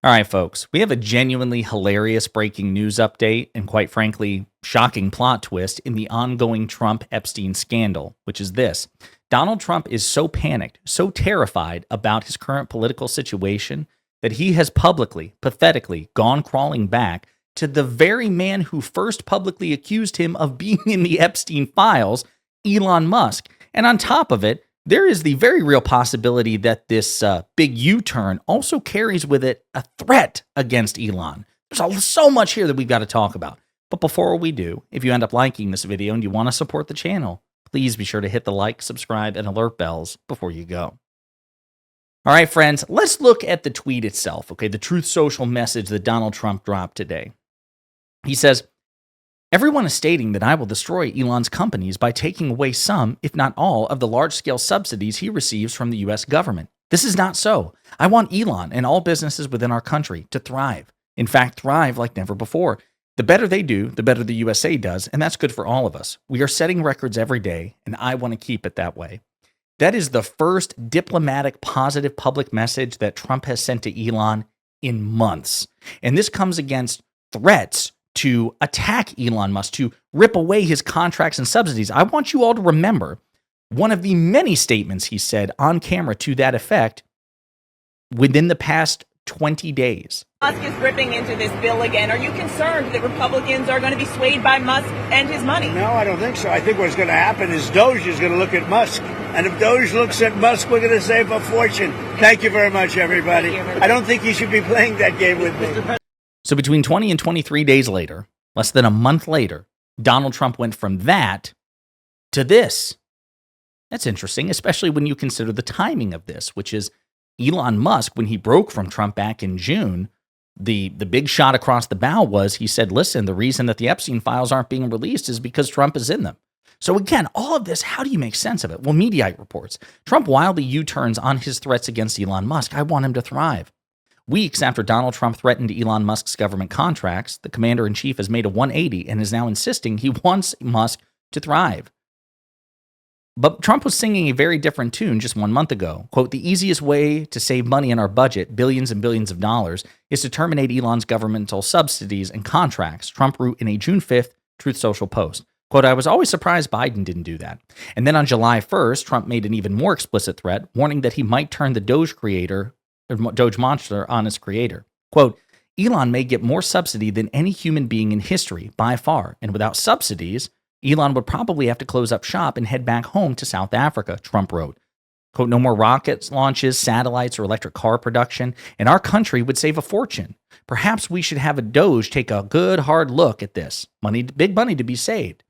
All right, folks, we have a genuinely hilarious breaking news update and, quite frankly, shocking plot twist in the ongoing Trump Epstein scandal, which is this. Donald Trump is so panicked, so terrified about his current political situation that he has publicly, pathetically, gone crawling back to the very man who first publicly accused him of being in the Epstein files, Elon Musk. And on top of it, there is the very real possibility that this big U-turn also carries with it a threat against Elon. There's so much here that we've got to talk about. But before we do, if you end up liking this video and you want to support the channel, please be sure to hit the like, subscribe, and alert bells before you go. All right, friends, let's look at the tweet itself, okay? The Truth Social message that Donald Trump dropped today. He says, "Everyone is stating that I will destroy Elon's companies by taking away some, if not all, of the large-scale subsidies he receives from the U.S. government. This is not so. I want Elon and all businesses within our country to thrive. In fact, thrive like never before. The better they do, the better the USA does, and that's good for all of us. We are setting records every day, and I want to keep it that way." That is the first diplomatic, positive public message that Trump has sent to Elon in months. And this comes against threats to attack Elon Musk, to rip away his contracts and subsidies. I want you all to remember one of the many statements he said on camera to that effect within the past 20 days. Musk is ripping into this bill again. Are you concerned that Republicans are going to be swayed by Musk and his money? No, I don't think so. I think what's going to happen is Doge is going to look at Musk. And if Doge looks at Musk, we're going to save a fortune. Thank you very much, everybody. I don't think you should be playing that game with me. So between 20 and 23 days later, less than a month later, Donald Trump went from that to this. That's interesting, especially when you consider the timing of this, which is Elon Musk, when he broke from Trump back in June, the big shot across the bow was he said, listen, the reason that the Epstein files aren't being released is because Trump is in them. So again, all of this, how do you make sense of it? Well, Mediaite reports, Trump wildly U-turns on his threats against Elon Musk. I want him to thrive. Weeks after Donald Trump threatened Elon Musk's government contracts, the commander-in-chief has made a 180 and is now insisting he wants Musk to thrive. But Trump was singing a very different tune just 1 month ago. Quote, "The easiest way to save money in our budget, billions and billions of dollars, is to terminate Elon's governmental subsidies and contracts," Trump wrote in a June 5th Truth Social post. Quote, "I was always surprised Biden didn't do that." And then on July 1st, Trump made an even more explicit threat, warning that he might turn the Doge monster on its creator. Quote, "Elon may get more subsidy than any human being in history, by far, and without subsidies, Elon would probably have to close up shop and head back home to South Africa," Trump wrote. Quote, "No more rocket launches, satellites, or electric car production, and our country would save a fortune. Perhaps we should have a Doge take a good hard look at this. Big money to be saved."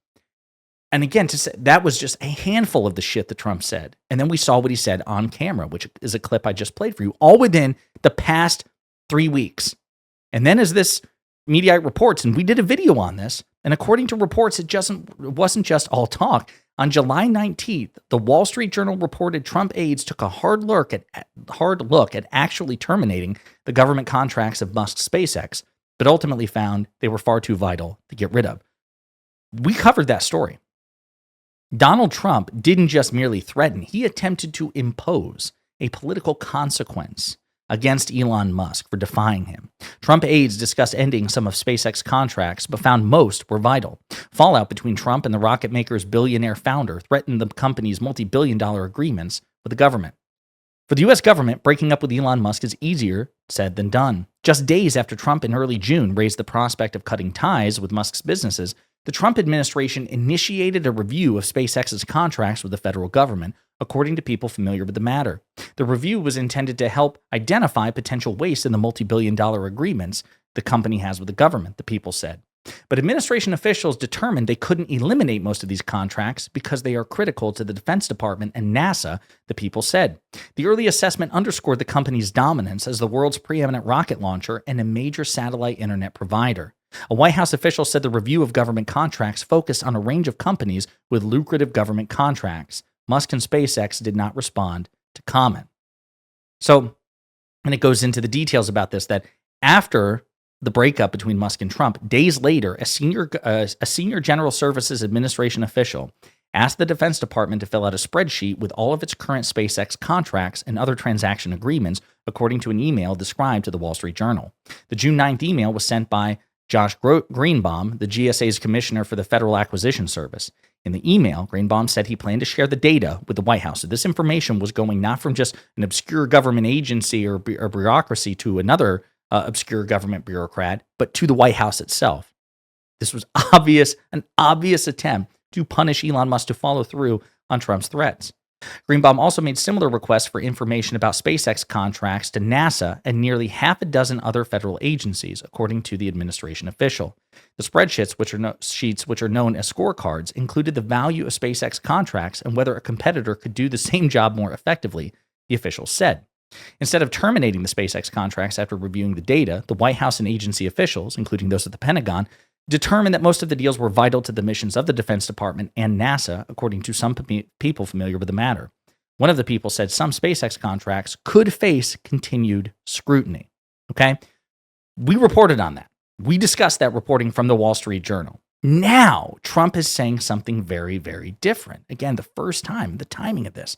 And again, to say, that was just a handful of the shit that Trump said. And then we saw what he said on camera, which is a clip I just played for you, all within the past 3 weeks. And then as this Mediaite reports, and we did a video on this, and according to reports, it wasn't just all talk. On July 19th, the Wall Street Journal reported Trump aides took a hard look at actually terminating the government contracts of Musk's SpaceX, but ultimately found they were far too vital to get rid of. We covered that story. Donald Trump didn't just merely threaten, he attempted to impose a political consequence against Elon Musk for defying him. Trump aides discussed ending some of SpaceX contracts, but found most were vital. Fallout between Trump and the rocket maker's billionaire founder threatened the company's multi-billion-dollar agreements with the government. For the U.S. government, breaking up with Elon Musk is easier said than done. Just days after Trump in early June raised the prospect of cutting ties with Musk's businesses, the Trump administration initiated a review of SpaceX's contracts with the federal government, according to people familiar with the matter. The review was intended to help identify potential waste in the multi-billion-dollar agreements the company has with the government, the people said. But administration officials determined they couldn't eliminate most of these contracts because they are critical to the Defense Department and NASA, the people said. The early assessment underscored the company's dominance as the world's preeminent rocket launcher and a major satellite internet provider. A White House official said the review of government contracts focused on a range of companies with lucrative government contracts. Musk and SpaceX did not respond to comment. So, and it goes into the details about this, that after the breakup between Musk and Trump, days later, a senior General Services Administration official asked the Defense Department to fill out a spreadsheet with all of its current SpaceX contracts and other transaction agreements, according to an email described to the Wall Street Journal. The June 9th email was sent by Josh Greenbaum, the GSA's commissioner for the Federal Acquisition Service. In the email, Greenbaum said he planned to share the data with the White House. So this information was going not from just an obscure government agency or bureaucracy to another obscure government bureaucrat, but to the White House itself. This was an obvious attempt to punish Elon Musk to follow through on Trump's threats. Greenbaum also made similar requests for information about SpaceX contracts to NASA and nearly half a dozen other federal agencies, according to the administration official. The spreadsheets, which are known as scorecards, included the value of SpaceX contracts and whether a competitor could do the same job more effectively, the official said. Instead of terminating the SpaceX contracts after reviewing the data, the White House and agency officials, including those at the Pentagon, determined that most of the deals were vital to the missions of the Defense Department and NASA, according to some people familiar with the matter. One of the people said some SpaceX contracts could face continued scrutiny. Okay? We reported on that. We discussed that reporting from the Wall Street Journal. Now, Trump is saying something very, very different. Again, the first time, the timing of this.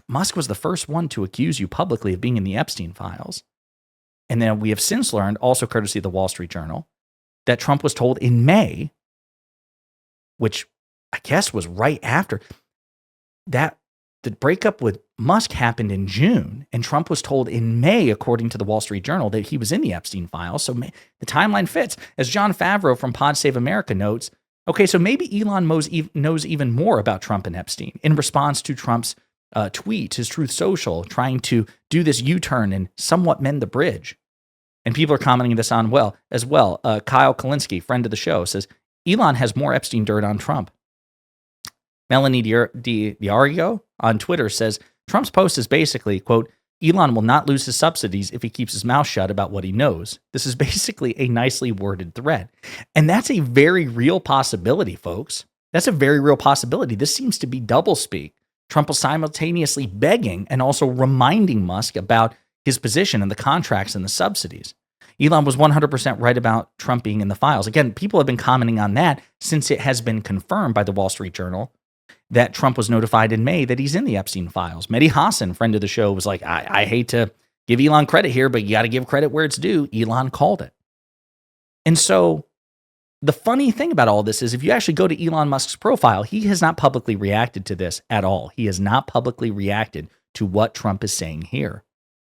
Musk was the first one to accuse you publicly of being in the Epstein files. And then we have since learned, also courtesy of the Wall Street Journal, that Trump was told in May, which I guess was right after, that the breakup with Musk happened in June, and Trump was told in May, according to the Wall Street Journal, that he was in the Epstein files. So the timeline fits. As John Favreau from Pod Save America notes, okay, so maybe Elon knows even more about Trump and Epstein in response to Trump's tweet, his Truth Social, trying to do this U-turn and somewhat mend the bridge. And people are commenting this on as well. Kyle Kalinske, friend of the show, says, Elon has more Epstein dirt on Trump. Melanie Diario on Twitter says, Trump's post is basically, quote, Elon will not lose his subsidies if he keeps his mouth shut about what he knows. This is basically a nicely worded thread. And that's a very real possibility, folks. That's a very real possibility. This seems to be doublespeak. Trump was simultaneously begging and also reminding Musk about his position and the contracts and the subsidies. Elon was 100% right about Trump being in the files. Again, people have been commenting on that since it has been confirmed by the Wall Street Journal that Trump was notified in May that he's in the Epstein files. Mehdi Hassan, friend of the show, was like, I hate to give Elon credit here, but you got to give credit where it's due. Elon called it. And so the funny thing about all this is if you actually go to Elon Musk's profile, he has not publicly reacted to this at all. He has not publicly reacted to what Trump is saying here.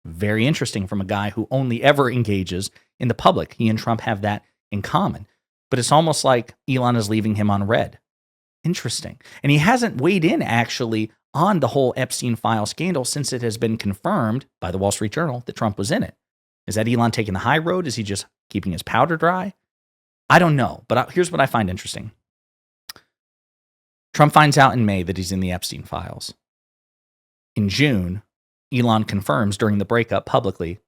Very interesting from a guy who only ever engages in the public. He and Trump have that in common. But it's almost like Elon is leaving him on red. Interesting. And he hasn't weighed in actually on the whole Epstein file scandal since it has been confirmed by the Wall Street Journal that Trump was in it. Is that Elon taking the high road? Is he just keeping his powder dry? I don't know. But here's what I find interesting. Trump finds out in May that he's in the Epstein files. In June, Elon confirms during the breakup publicly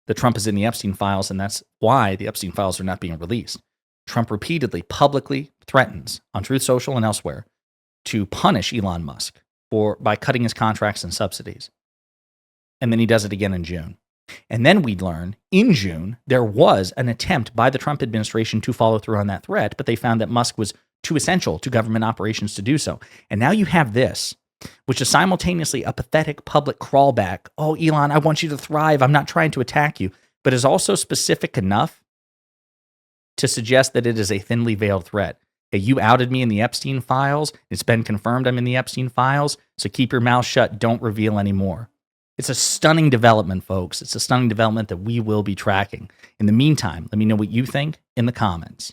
that Trump is in the Epstein files, and that's why the Epstein files are not being released. Trump repeatedly, publicly threatens on Truth Social and elsewhere to punish Elon Musk by cutting his contracts and subsidies. And then he does it again in June. And then we learn in June, there was an attempt by the Trump administration to follow through on that threat, but they found that Musk was too essential to government operations to do so. And now you have this, which is simultaneously a pathetic public crawlback. Oh, Elon, I want you to thrive. I'm not trying to attack you, but is also specific enough to suggest that it is a thinly veiled threat. Hey, you outed me in the Epstein files. It's been confirmed I'm in the Epstein files. So keep your mouth shut. Don't reveal anymore. It's a stunning development, folks. It's a stunning development that we will be tracking. In the meantime, let me know what you think in the comments.